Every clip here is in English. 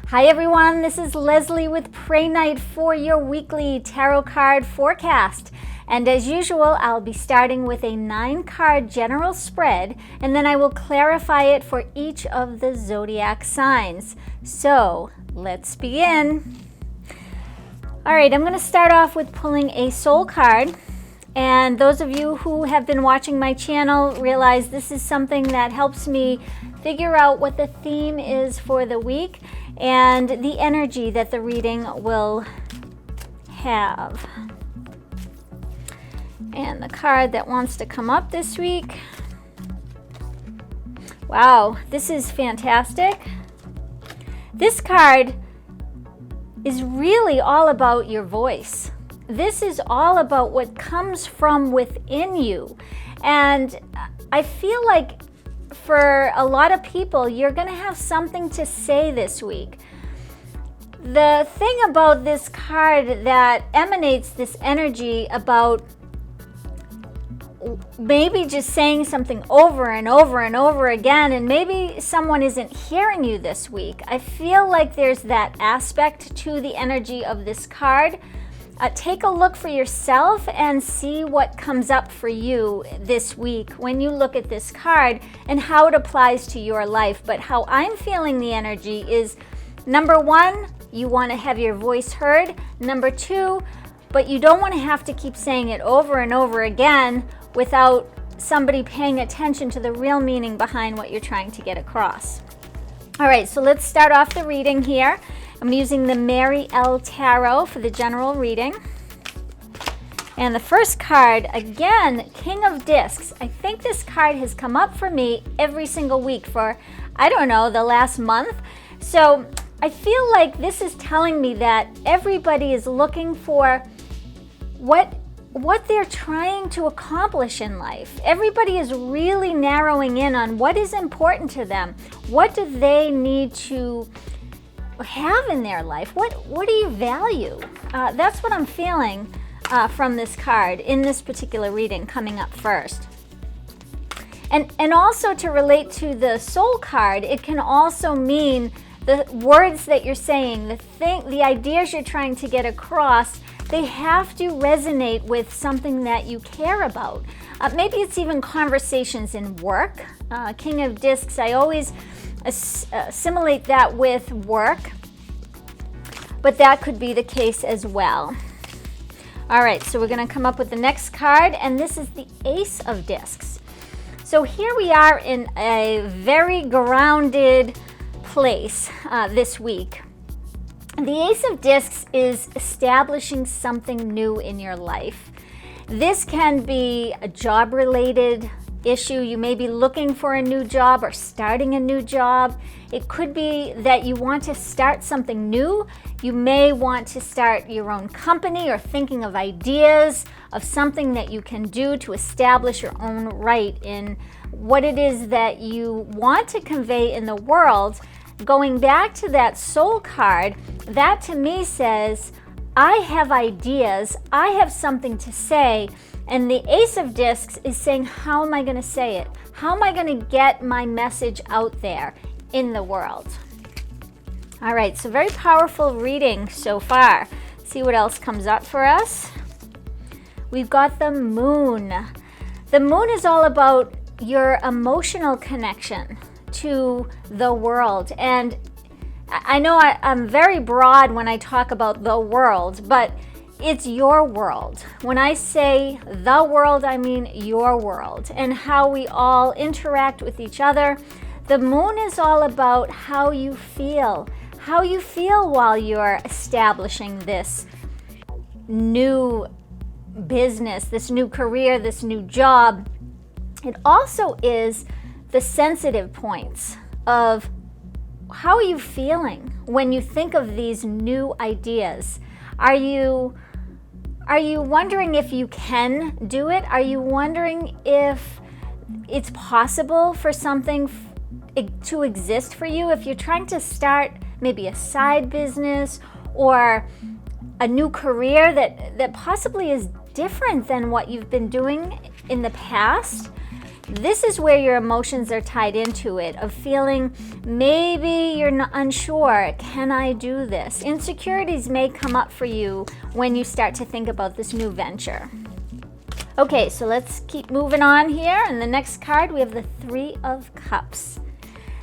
Hi everyone, this is Leslie with PrayNite for your weekly tarot card forecast. And as usual, I'll be starting with a 9-card general spread, and then I will clarify it for each of the zodiac signs. So let's begin. All right, I'm going to start off with pulling a soul card. And those of you who have been watching my channel realize this is something that helps me figure out what the theme is for the week and the energy that the reading will have. And the card that wants to come up this week. Wow, this is fantastic. This card is really all about your voice. This is all about what comes from within you. And I feel like for a lot of people, you're going to have something to say this week. The thing about this card that emanates this energy about maybe just saying something over and over and over again, and maybe someone isn't hearing you this week. I feel like there's that aspect to the energy of this card. Take a look for yourself and see what comes up for you this week when you look at this card and how it applies to your life. But how I'm feeling the energy is, number one, you want to have your voice heard. Number two, but you don't want to have to keep saying it over and over again without somebody paying attention to the real meaning behind what you're trying to get across. All right, so let's start off the reading here. I'm using the Mary L. Tarot for the general reading. And the first card, again, King of Discs. I think this card has come up for me every single week for, I don't know, the last month. So I feel like this is telling me that everybody is looking for what they're trying to accomplish in life. Everybody is really narrowing in on what is important to them. What do they need to have in their life? What do you value? That's what I'm feeling from this card in this particular reading coming up first. And also to relate to the soul card, it can also mean the words that you're saying, the ideas you're trying to get across, they have to resonate with something that you care about. Maybe it's even conversations in work. King of Discs, I always assimilate that with work, but that could be the case as well. All right, so we're going to come up with the next card, and this is the Ace of Discs. So here we are in a very grounded place this week. The Ace of Discs is establishing something new in your life. This can be a job-related issue. You may be looking for a new job or starting a new job. It could be that you want to start something new. You may want to start your own company or thinking of ideas of something that you can do to establish your own right in what it is that you want to convey in the world. Going back to that soul card, that to me says, I have ideas, I have something to say, and the Ace of Discs is saying, how am I going to say it? How am I going to get my message out there in the world? All right, so very powerful reading so far. See what else comes up for us. We've got the Moon. The Moon is all about your emotional connection to the world. And I know I'm very broad when I talk about the world, but it's your world. When I say the world, I mean your world and how we all interact with each other. The Moon is all about how you feel while you're establishing this new business, this new career, this new job. It also is the sensitive points of how are you feeling when you think of these new ideas. Are you wondering if you can do it? Are you wondering if it's possible for something to exist for you? If you're trying to start maybe a side business or a new career that possibly is different than what you've been doing in the past, This is where your emotions are tied into it, of feeling maybe you're not unsure, can I do this? Insecurities may come up for you when you start to think about this new venture. Okay, so let's keep moving on here. And the next card, we have the Three of Cups.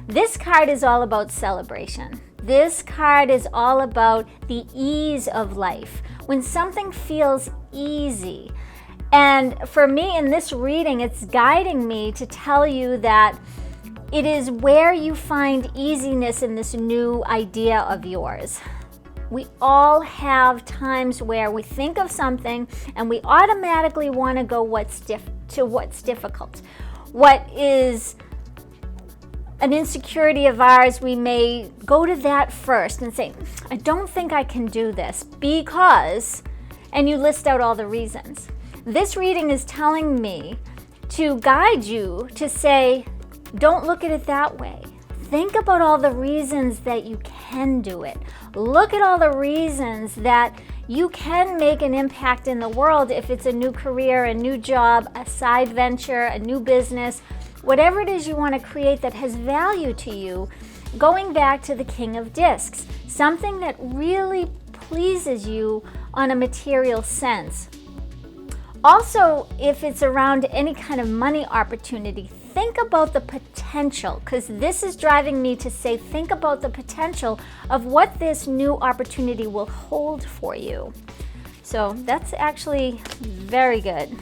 This card is all about celebration. This card is all about the ease of life. When something feels easy. And for me in this reading, it's guiding me to tell you that it is where you find easiness in this new idea of yours. We all have times where we think of something and we automatically want to go to what's difficult. What is an insecurity of ours, we may go to that first and say, I don't think I can do this because, and you list out all the reasons. This reading is telling me to guide you to say, don't look at it that way. Think about all the reasons that you can do it. Look at all the reasons that you can make an impact in the world if it's a new career, a new job, a side venture, a new business, whatever it is you want to create that has value to you. Going back to the King of Discs, something that really pleases you on a material sense. Also, if it's around any kind of money opportunity, think about the potential, because this is driving me to say, think about the potential of what this new opportunity will hold for you. So that's actually very good.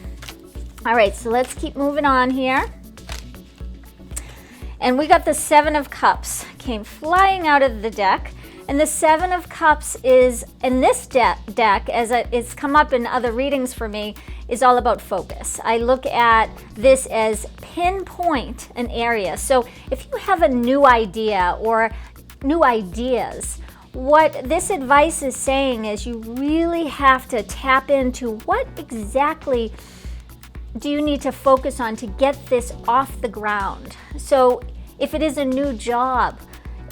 All right, so let's keep moving on here. And we got the Seven of Cups, came flying out of the deck. And the Seven of Cups is, in this deck, as it's come up in other readings for me, is all about focus. I look at this as pinpoint an area. So if you have a new idea or new ideas, what this advice is saying is you really have to tap into what exactly do you need to focus on to get this off the ground. So if it is a new job,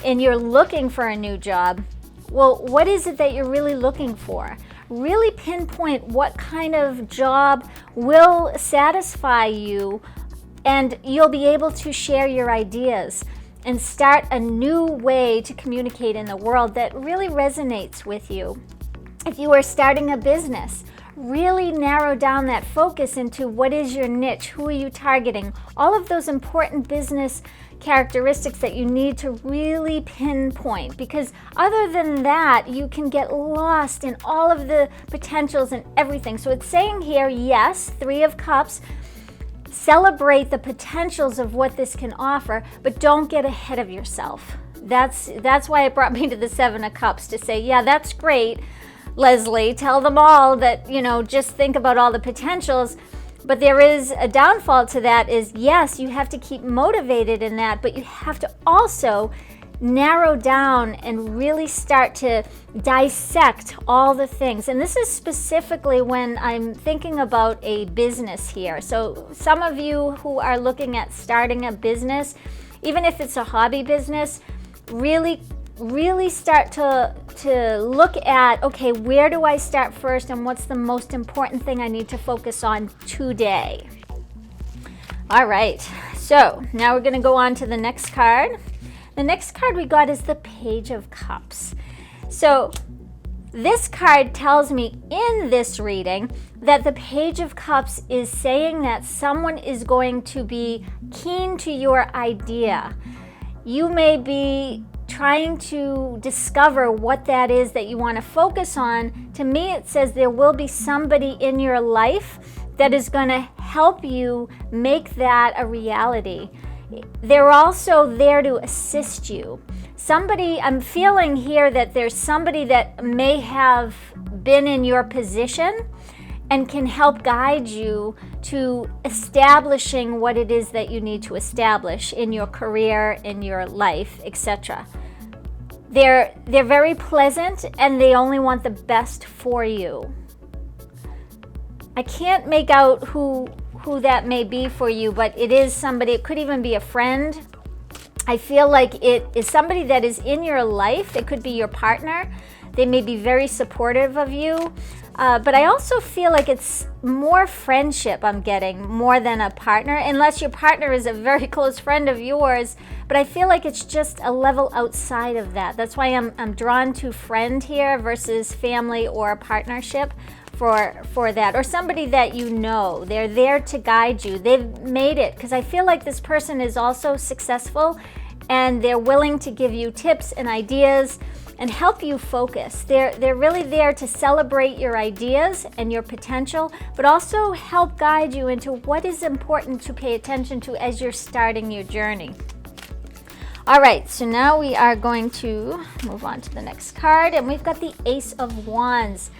and you're looking for a new job, well, what is it that you're really looking for? Really pinpoint what kind of job will satisfy you, and you'll be able to share your ideas and start a new way to communicate in the world that really resonates with you. If you are starting a business, really narrow down that focus into what is your niche, who are you targeting, all of those important business characteristics that you need to really pinpoint, because other than that, you can get lost in all of the potentials and everything. So it's saying here, yes, Three of Cups, celebrate the potentials of what this can offer, but don't get ahead of yourself. That's why it brought me to the Seven of Cups, to say, yeah, that's great, Leslie, tell them all that, just think about all the potentials. But there is a downfall to that is, yes, you have to keep motivated in that, but you have to also narrow down and really start to dissect all the things. And this is specifically when I'm thinking about a business here. So some of you who are looking at starting a business, even if it's a hobby business, really start to look at, okay, where do I start first and what's the most important thing I need to focus on today? All right, so now we're going to go on to the next card. The next card we got is the Page of Cups. So this card tells me in this reading that the Page of Cups is saying that someone is going to be keen to your idea. You may be trying to discover what that is that you want to focus on. To me, it says there will be somebody in your life that is going to help you make that a reality. They're also there to assist you. I'm feeling here that there's somebody that may have been in your position and can help guide you to establishing what it is that you need to establish in your career, in your life, etc. They're very pleasant and they only want the best for you. I can't make out who that may be for you, but it is somebody. It could even be a friend. I feel like it is somebody that is in your life. It could be your partner They may be very supportive of you, but I also feel like it's more friendship I'm getting more than a partner, unless your partner is a very close friend of yours. But I feel like it's just a level outside of that. That's why I'm drawn to friend here versus family or a partnership for that, or somebody that you know. They're there to guide you. They've made it, because I feel like this person is also successful and they're willing to give you tips and ideas and help you focus. They're really there to celebrate your ideas and your potential, but also help guide you into what is important to pay attention to as you're starting your journey. All right, so now we are going to move on to the next card, and we've got the Ace of Wands.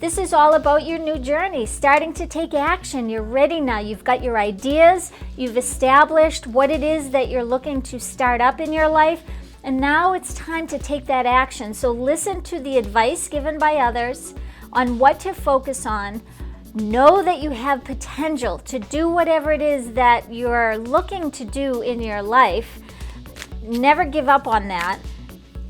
This is all about your new journey, starting to take action. You're ready now. You've got your ideas. You've established what it is that you're looking to start up in your life. And now it's time to take that action. So listen to the advice given by others on what to focus on. Know that you have potential to do whatever it is that you're looking to do in your life. Never give up on that.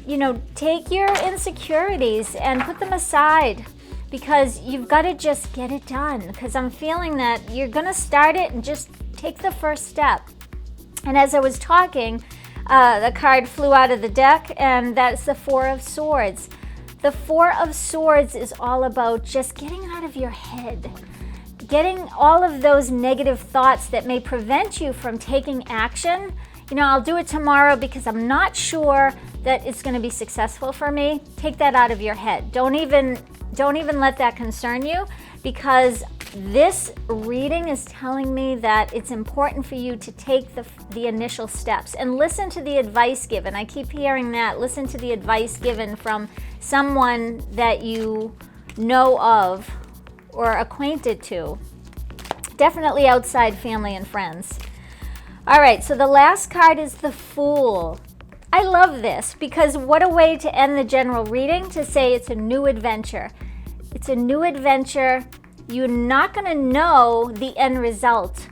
You know, take your insecurities and put them aside, because you've got to just get it done. Because I'm feeling that you're going to start it and just take the first step. And as I was talking, the card flew out of the deck, and that's the Four of Swords. The Four of Swords is all about just getting out of your head, getting all of those negative thoughts that may prevent you from taking action. You know, I'll do it tomorrow because I'm not sure that it's going to be successful for me. Take that out of your head. Don't even let that concern you, because this reading is telling me that it's important for you to take the initial steps and listen to the advice given. I keep hearing that. Listen to the advice given from someone that you know of or acquainted to. Definitely outside family and friends. All right, so the last card is the Fool. I love this, because what a way to end the general reading, to say it's a new adventure. It's a new adventure. You're not going to know the end result,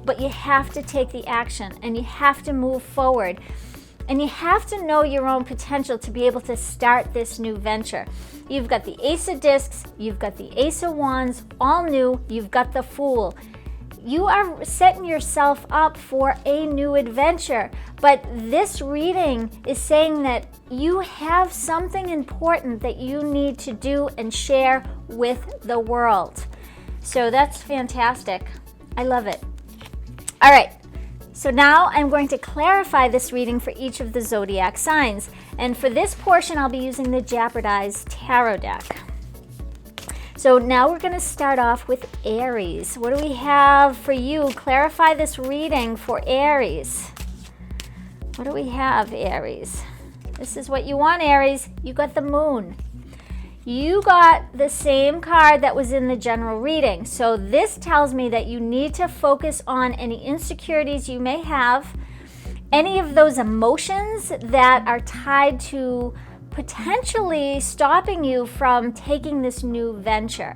but you have to take the action and you have to move forward. And you have to know your own potential to be able to start this new venture. You've got the Ace of Discs, you've got the Ace of Wands, all new, you've got the Fool. You are setting yourself up for a new adventure. But this reading is saying that you have something important that you need to do and share with the world. So that's fantastic. I love it. All right. So now I'm going to clarify this reading for each of the zodiac signs. And for this portion, I'll be using the Japordize tarot deck. So now we're going to start off with Aries. What do we have for you? Clarify this reading for Aries. What do we have, Aries? This is what you want, Aries. You got the Moon. You got the same card that was in the general reading. So this tells me that you need to focus on any insecurities you may have, any of those emotions that are tied to potentially stopping you from taking this new venture.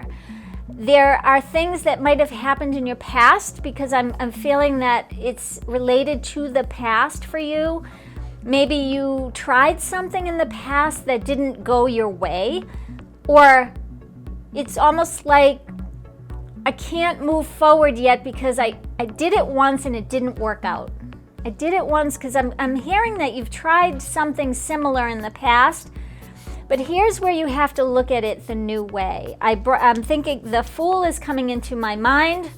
There are things that might have happened in your past, because I'm feeling that it's related to the past for you. Maybe you tried something in the past that didn't go your way, or it's almost like I can't move forward yet because I did it once and it didn't work out. I did it once because I'm hearing that you've tried something similar in the past, but here's where you have to look at it the new way. I'm thinking the Fool is coming into my mind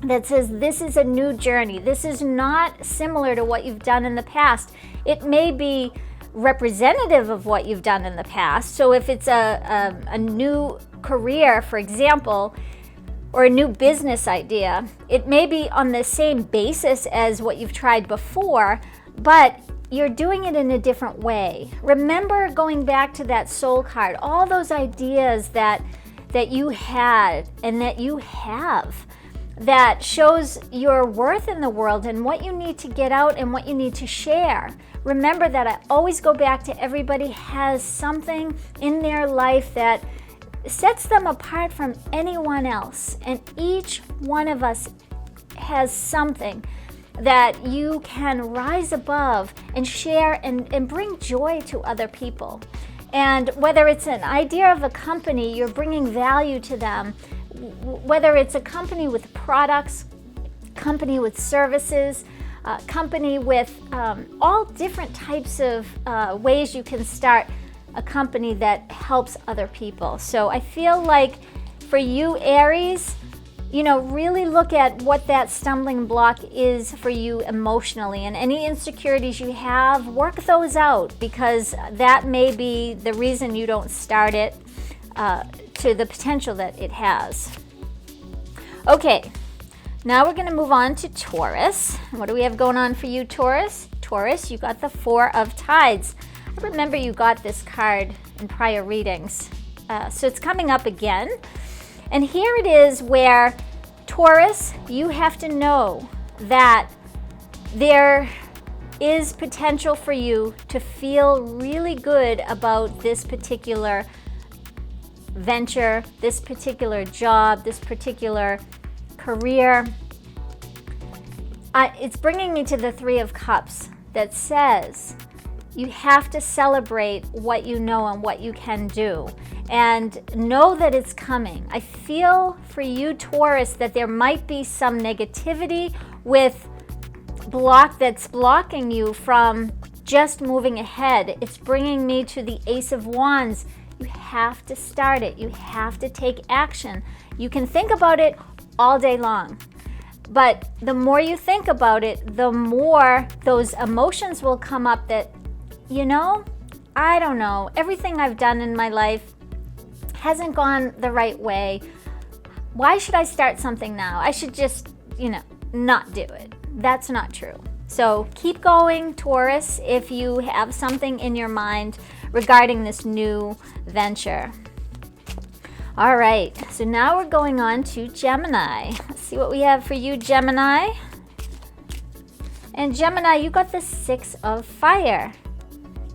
that says this is a new journey. This is not similar to what you've done in the past. It may be representative of what you've done in the past. So if it's a new career, for example, or a new business idea, it may be on the same basis as what you've tried before, but you're doing it in a different way. Remember, going back to that Soul card, all those ideas that you had and that you have, that shows your worth in the world and what you need to get out and what you need to share. Remember that I always go back to everybody has something in their life that sets them apart from anyone else. And each one of us has something that you can rise above and share and bring joy to other people. And whether it's an idea of a company, you're bringing value to them, whether it's a company with products, company with services, company with all different types of ways you can start a company that helps other people. So I feel like for you, Aries, really look at what that stumbling block is for you emotionally, and any insecurities you have, work those out, because that may be the reason you don't start it to the potential that it has. Okay, now we're going to move on to Taurus. What do we have going on for you, Taurus? Taurus, you got the Four of Tides. I remember you got this card in prior readings, so it's coming up again. And here it is where, Taurus, you have to know that there is potential for you to feel really good about this particular venture, this particular job, this particular career. It's bringing me to the Three of Cups that says you have to celebrate what you know and what you can do, and know that it's coming. I feel for you, Taurus, that there might be some negativity with that's blocking you from just moving ahead. It's bringing me to the Ace of Wands. You have to start it. You have to take action. You can think about it all day long, but the more you think about it, the more those emotions will come up that, I don't know, everything I've done in my life hasn't gone the right way. Why should I start something now? I should just, not do it. That's not true. So keep going, Taurus, if you have something in your mind regarding this new venture. All right, so now we're going on to Gemini. Let's see what we have for you, Gemini. And Gemini, you got the Six of Fire.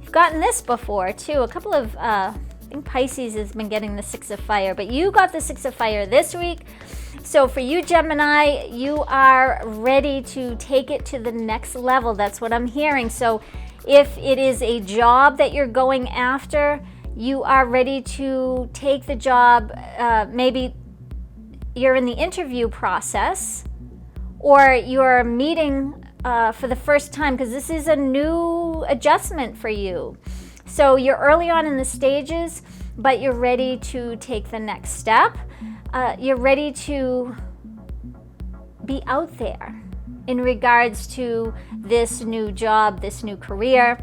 You've gotten this before too. A couple of, I think Pisces has been getting the Six of Fire, but you got the Six of Fire this week. So for you, Gemini, you are ready to take it to the next level. That's what I'm hearing. So if it is a job that you're going after, you are ready to take the job. Maybe you're in the interview process, or you're meeting for the first time, because this is a new adjustment for you. So you're early on in the stages, but you're ready to take the next step. You're ready to be out there in regards to this new job, this new career.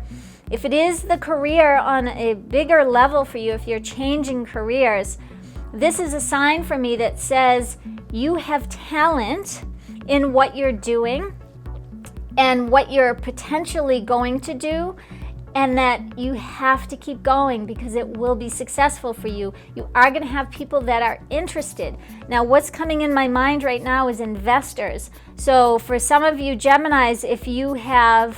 If it is the career on a bigger level for you, if you're changing careers, this is a sign for me that says you have talent in what you're doing and what you're potentially going to do, and that you have to keep going because it will be successful for you. You are going to have people that are interested. Now, what's coming in my mind right now is investors. So for some of you Geminis, if you have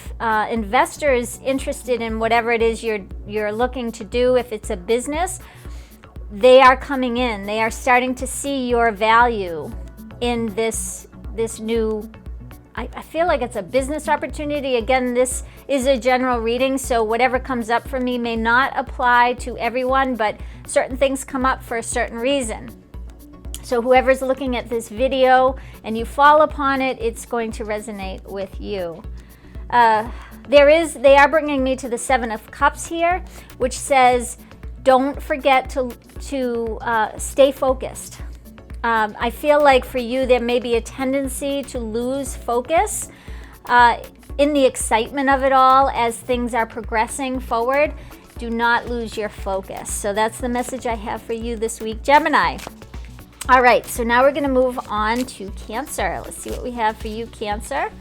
investors interested in whatever it is you're looking to do, if it's a business, they are coming in. They are starting to see your value in this new, I feel like it's a business opportunity. Again, this is a general reading, so whatever comes up for me may not apply to everyone, but certain things come up for a certain reason. So whoever's looking at this video and you fall upon it, it's going to resonate with you. They are bringing me to the Seven of Cups here, which says, don't forget to stay focused. I feel like for you, there may be a tendency to lose focus in the excitement of it all as things are progressing forward. Do not lose your focus. So that's the message I have for you this week, Gemini. All right, so now we're going to move on to Cancer. Let's see what we have for you, Cancer.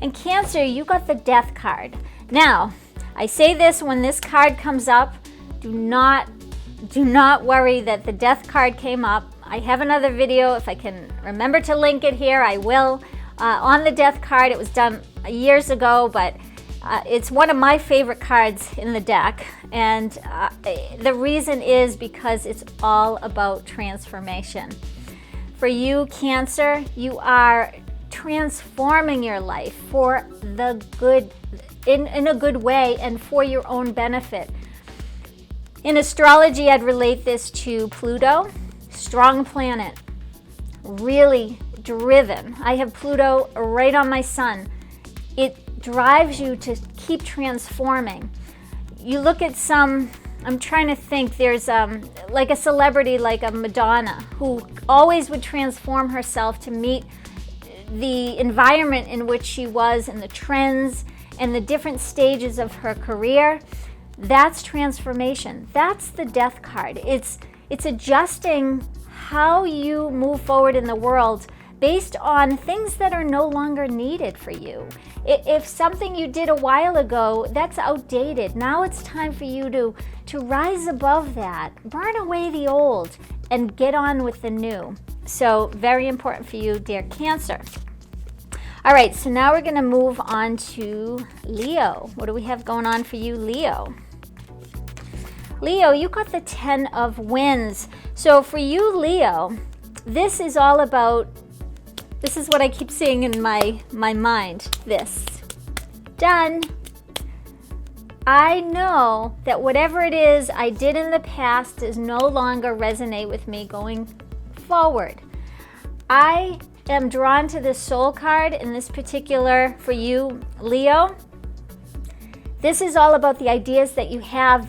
And Cancer, you got the Death card. Now, I say this when this card comes up, do not worry that the Death card came up. I have another video. If I can remember to link it here, I will. On the Death card, it was done years ago, but it's one of my favorite cards in the deck. And the reason is because it's all about transformation. For you, Cancer, you are transforming your life for the good, in a good way, and for your own benefit. In astrology, I'd relate this to Pluto, strong planet, really driven. I have Pluto right on my sun. It drives you to keep transforming. You look at some, I'm trying to think, there's like a celebrity like a Madonna who always would transform herself to meet the environment in which she was and the trends and the different stages of her career. That's transformation. That's the death card. It's adjusting how you move forward in the world based on things that are no longer needed for you. If something you did a while ago, that's outdated. Now it's time for you to rise above that, burn away the old, and get on with the new. So very important for you, dear Cancer. All right, so now we're gonna move on to Leo. What do we have going on for you, Leo? Leo, you got the 10 of Wands. So for you, Leo, this is all about, this is what I keep seeing in my mind, this. Done. I know that whatever it is I did in the past does no longer resonate with me going forward. I am drawn to this soul card in this particular, for you, Leo. This is all about the ideas that you have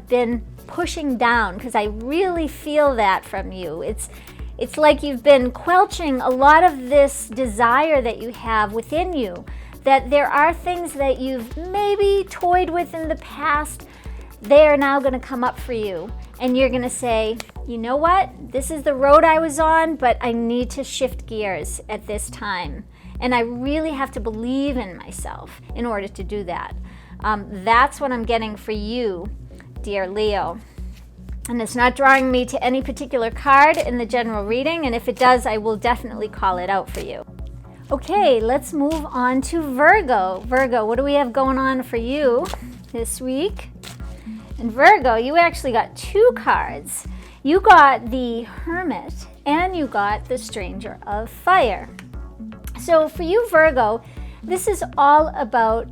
been pushing down, because I really feel that from you. It's like you've been quelching a lot of this desire that you have within you, that there are things that you've maybe toyed with in the past. They are now going to come up for you, and you're going to say, you know what? This is the road I was on, but I need to shift gears at this time. And I really have to believe in myself in order to do that. That's what I'm getting for you, dear Leo. And it's not drawing me to any particular card in the general reading, and if it does, I will definitely call it out for you. Okay, let's move on to Virgo. Virgo, what do we have going on for you this week? And Virgo, you actually got two cards. You got the Hermit and you got the Stranger of Fire. So for you, Virgo, this is all about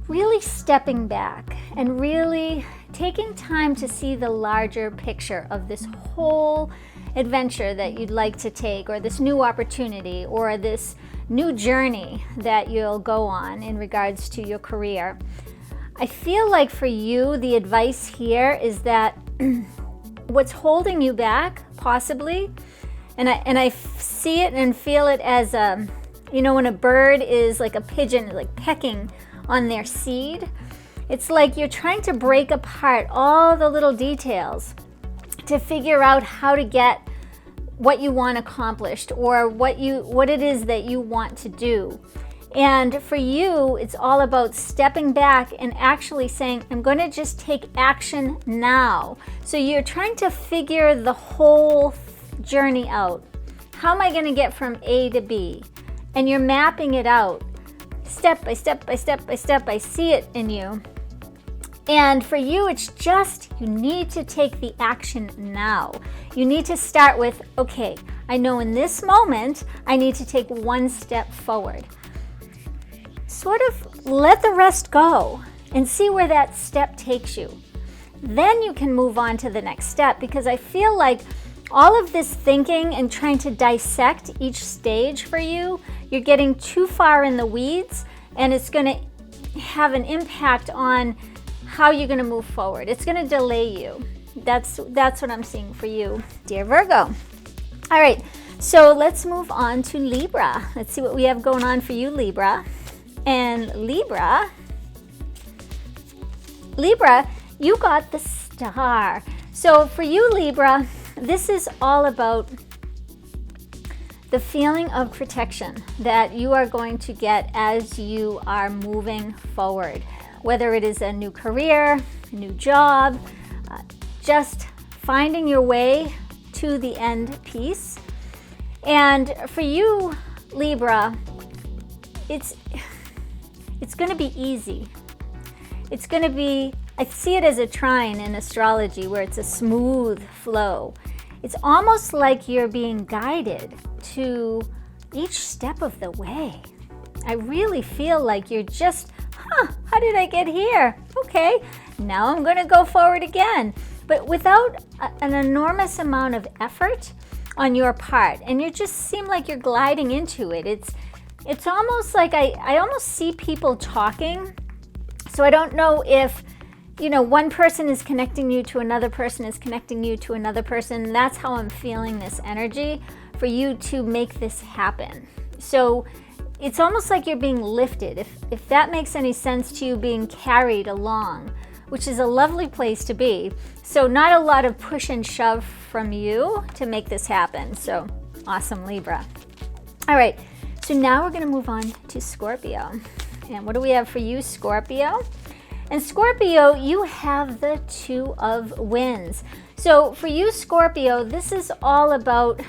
really stepping back and really taking time to see the larger picture of this whole adventure that you'd like to take, or this new opportunity, or this new journey that you'll go on in regards to your career. I feel like for you, the advice here is that what's holding you back, possibly, and I see it and feel it as when a bird is like a pigeon, like pecking on their seed. It's like you're trying to break apart all the little details to figure out how to get what you want accomplished, or what it is that you want to do. And for you, it's all about stepping back and actually saying, I'm going to just take action now. So you're trying to figure the whole journey out. How am I going to get from A to B? And you're mapping it out step by step by step by step. I see it in you. And for you, it's just, you need to take the action now. You need to start with, okay, I know in this moment, I need to take one step forward. Sort of let the rest go and see where that step takes you. Then you can move on to the next step, because I feel like all of this thinking and trying to dissect each stage for you, you're getting too far in the weeds, and it's going to have an impact on how you're going to move forward. It's going to delay you. That's what I'm seeing for you, dear Virgo. All right, so let's move on to Libra. Let's see what we have going on for you, Libra. And Libra, you got the Star. So for you, Libra, this is all about the feeling of protection that you are going to get as you are moving forward. Whether it is a new career, a new job, just finding your way to the end piece. And for you, Libra, it's going to be easy. It's going to be, I see it as a trine in astrology, where it's a smooth flow. It's almost like you're being guided to each step of the way. I really feel like you're just, how did I get here? Okay, Now I'm going to go forward again, but without an enormous amount of effort on your part. And you just seem like you're gliding into it. It's almost like I almost see people talking. So I don't know if, one person is connecting you to another person is connecting you to another person. That's how I'm feeling this energy for you to make this happen. So it's almost like you're being lifted, if that makes any sense to you, being carried along, which is a lovely place to be. So not a lot of push and shove from you to make this happen. So awesome, Libra. All right, so now we're going to move on to Scorpio. And what do we have for you, Scorpio? And Scorpio, you have the Two of Wands. So for you, Scorpio, this is all about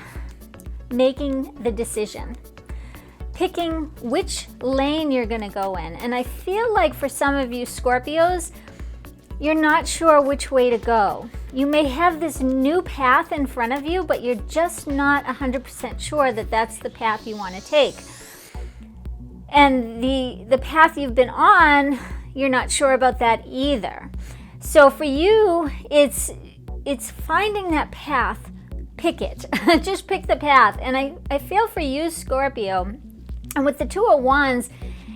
making the decision, picking which lane you're going to go in. And I feel like for some of you Scorpios, you're not sure which way to go. You may have this new path in front of you, but you're just not 100% sure that that's the path you want to take. And the path you've been on, you're not sure about that either. So for you, it's finding that path. Pick it. Just pick the path. And I feel for you, Scorpio, and with the Two of Wands,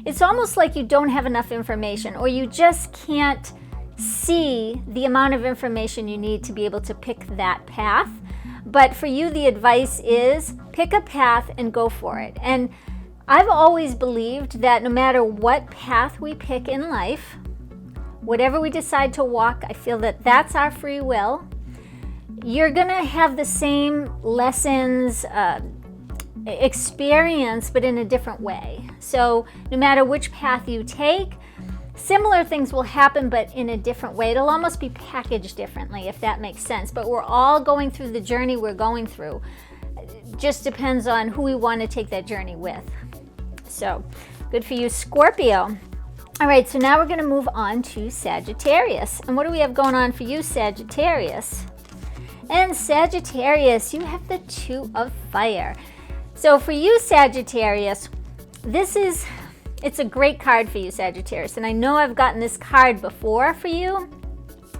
it's almost like you don't have enough information, or you just can't see the amount of information you need to be able to pick that path. But for you, the advice is pick a path and go for it. And I've always believed that no matter what path we pick in life, whatever we decide to walk, I feel that that's our free will. You're gonna have the same lessons, experience, but in a different way. So no matter which path you take, similar things will happen, but in a different way. It'll almost be packaged differently, if that makes sense. But we're all going through the journey we're going through. It just depends on who we want to take that journey with. So good for you, Scorpio. All right, so now we're going to move on to Sagittarius. And what do we have going on for you, Sagittarius? And Sagittarius, you have the Two of Fire. So for you, Sagittarius, it's a great card for you, Sagittarius. And I know I've gotten this card before for you,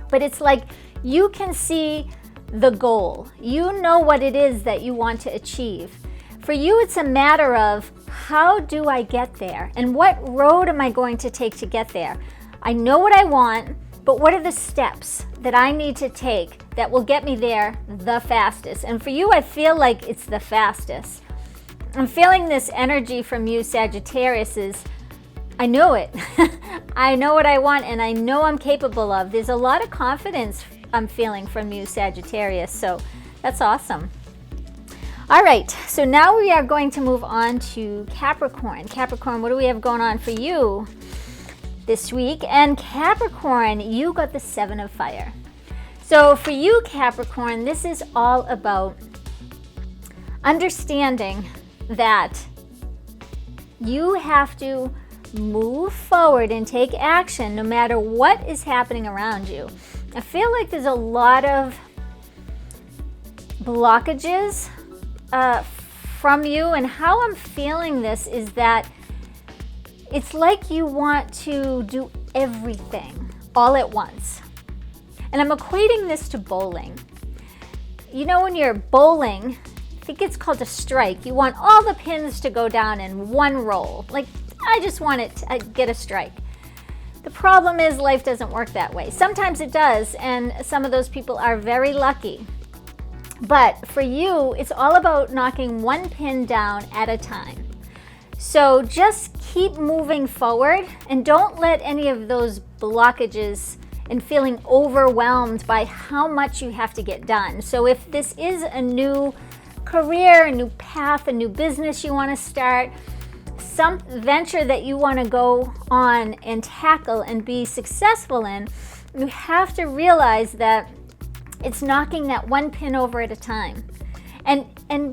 but it's like you can see the goal. You know what it is that you want to achieve. For you, it's a matter of how do I get there? And what road am I going to take to get there? I know what I want, but what are the steps that I need to take that will get me there the fastest? And for you, I feel like it's the fastest. I'm feeling this energy from you, Sagittarius, is I know it. I know what I want and I know I'm capable of. There's a lot of confidence I'm feeling from you, Sagittarius, so that's awesome. All right, so now we are going to move on to Capricorn. Capricorn, what do we have going on for you this week? And Capricorn, you got the Seven of Fire. So for you, Capricorn, this is all about understanding that you have to move forward and take action no matter what is happening around you. I feel like there's a lot of blockages from you, and how I'm feeling this is that it's like you want to do everything all at once. And I'm equating this to bowling. You know, when you're bowling, I think it's called a strike. You want all the pins to go down in one roll. Like, I just want it to get a strike. The problem is life doesn't work that way. Sometimes it does, and some of those people are very lucky. But for you, it's all about knocking one pin down at a time. So just keep moving forward and don't let any of those blockages and feeling overwhelmed by how much you have to get done. So if this is a new career, a new path, a new business you want to start, some venture that you want to go on and tackle and be successful in, you have to realize that it's knocking that one pin over at a time, and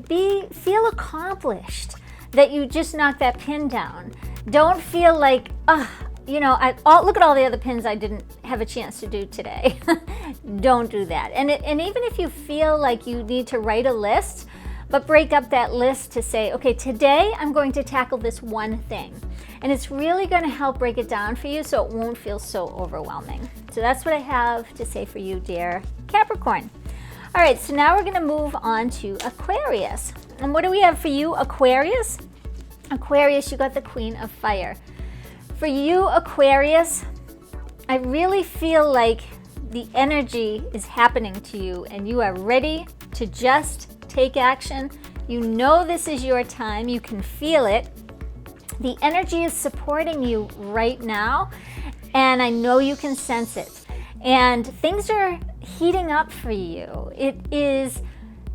feel accomplished that you just knocked that pin down. Don't feel like, look at all the other pins I didn't have a chance to do today. Don't do that. And even if you feel like you need to write a list, but break up that list to say, okay, today I'm going to tackle this one thing. and it's really going to help break it down for you so it won't feel so overwhelming. So that's what I have to say for you, dear Capricorn. All right, so now we're going to move on to Aquarius. And what do we have for you, Aquarius? Aquarius, you got the Queen of Fire. For you, Aquarius, I really feel like the energy is happening to you and you are ready to just take action. You know this is your time. You can feel it. The energy is supporting you right now, and I know you can sense it. And things are heating up for you. It is,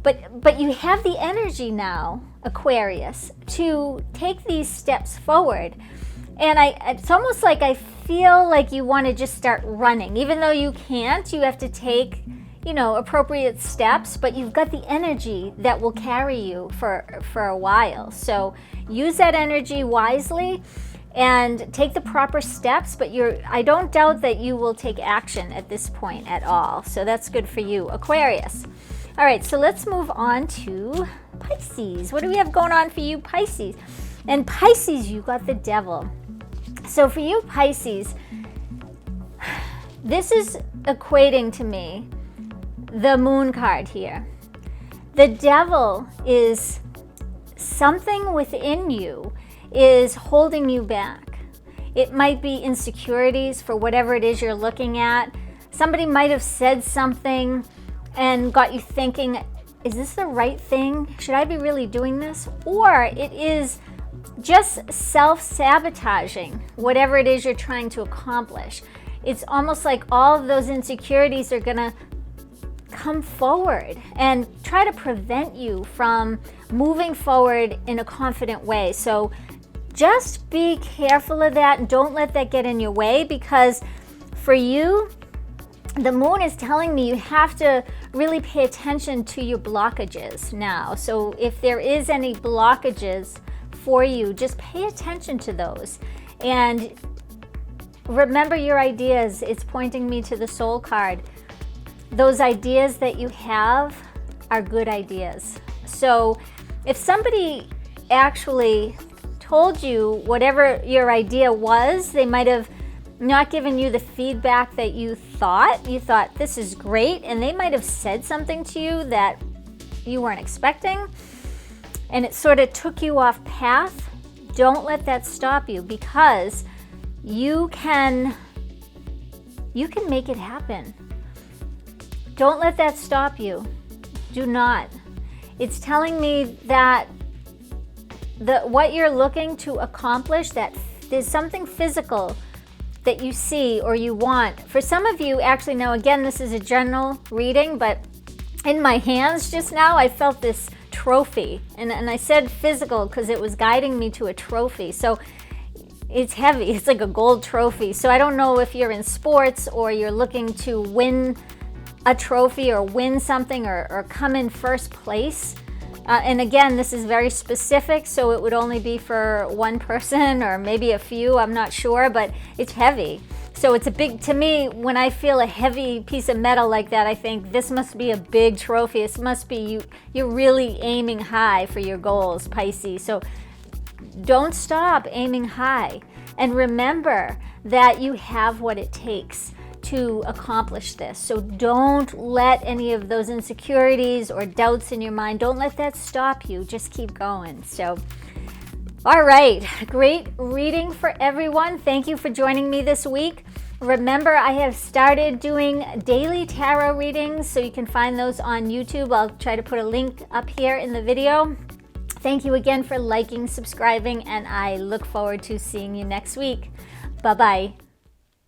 but you have the energy now, Aquarius, to take these steps forward. And it's almost like I feel like you want to just start running. Even though you can't, you have to take, appropriate steps, but you've got the energy that will carry you for a while. So use that energy wisely and take the proper steps, but I don't doubt that you will take action at this point at all. So that's good for you, Aquarius. All right, so let's move on to Pisces. What do we have going on for you, Pisces? And Pisces, you got the Devil. So for you, Pisces, this is equating to me the Moon card here. The Devil is something within you is holding you back. It might be insecurities for whatever it is you're looking at. Somebody might have said something and got you thinking, is this the right thing? Should I be really doing this? Or it is just self-sabotaging whatever it is you're trying to accomplish. It's almost like all of those insecurities are gonna come forward and try to prevent you from moving forward in a confident way. So just be careful of that and don't let that get in your way, because for you, the Moon is telling me you have to really pay attention to your blockages now. So if there is any blockages for you, just pay attention to those and remember your ideas. It's pointing me to the Soul card. Those ideas that you have are good ideas. So if somebody actually told you whatever your idea was, they might have not given you the feedback that you thought. You thought this is great, and they might have said something to you that you weren't expecting, and it sort of took you off path. Don't let that stop you, because you can make it happen. Don't let that stop you. Do not. It's telling me that what you're looking to accomplish, that there's something physical that you see or you want. For some of you, actually, now again, this is a general reading, but in my hands just now, I felt this trophy. And I said physical because it was guiding me to a trophy. So it's heavy. It's like a gold trophy. So I don't know if you're in sports or you're looking to win a trophy or win something or come in first place. And again, this is very specific, so it would only be for one person or maybe a few, I'm not sure, but it's heavy. So it's a big, to me, when I feel a heavy piece of metal like that, I think this must be a big trophy. This must be you're really aiming high for your goals, Pisces. So don't stop aiming high. And remember that you have what it takes to accomplish this. So don't let any of those insecurities or doubts in your mind, don't let that stop you. Just keep going. So, all right, great reading for everyone. Thank you for joining me this week. Remember, I have started doing daily tarot readings, so you can find those on YouTube. I'll try to put a link up here in the video. Thank you again for liking, subscribing, and I look forward to seeing you next week. Bye-bye.